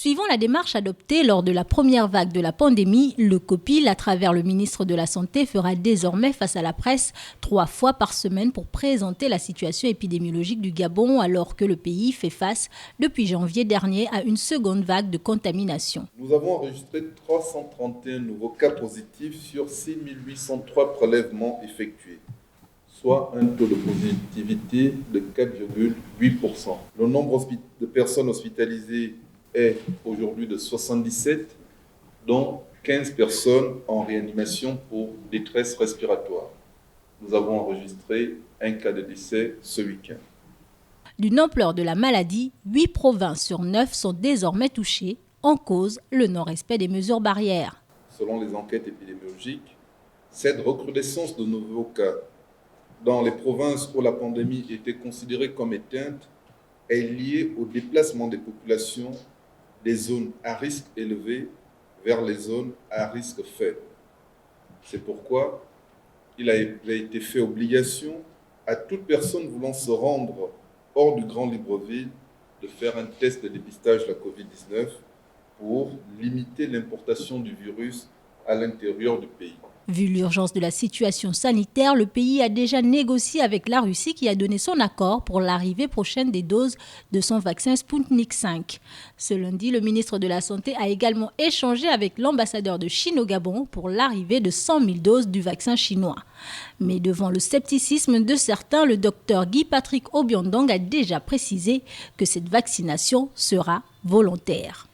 Suivant la démarche adoptée lors de la première vague de la pandémie, le COPIL, à travers le ministre de la Santé, fera désormais face à la presse 3 fois par semaine pour présenter la situation épidémiologique du Gabon, alors que le pays fait face, depuis janvier dernier, à une seconde vague de contamination. Nous avons enregistré 331 nouveaux cas positifs sur 6 803 prélèvements effectués, soit un taux de positivité de 4,8%. Le nombre de personnes hospitalisées est aujourd'hui de 77, dont 15 personnes en réanimation pour détresse respiratoire. Nous avons enregistré un cas de décès ce week-end. D'une ampleur de la maladie, 8 provinces sur 9 sont désormais touchées, en cause le non-respect des mesures barrières. Selon les enquêtes épidémiologiques, cette recrudescence de nouveaux cas dans les provinces où la pandémie était considérée comme éteinte est liée au déplacement des populations des zones à risque élevé vers les zones à risque faible. C'est pourquoi il a été fait obligation à toute personne voulant se rendre hors du Grand Libreville de faire un test de dépistage de la Covid-19 pour limiter l'importation du virus à l'intérieur du pays. Vu l'urgence de la situation sanitaire, le pays a déjà négocié avec la Russie qui a donné son accord pour l'arrivée prochaine des doses de son vaccin Sputnik V. Ce lundi, le ministre de la Santé a également échangé avec l'ambassadeur de Chine au Gabon pour l'arrivée de 100 000 doses du vaccin chinois. Mais devant le scepticisme de certains, le docteur Guy-Patrick Obiondong a déjà précisé que cette vaccination sera volontaire.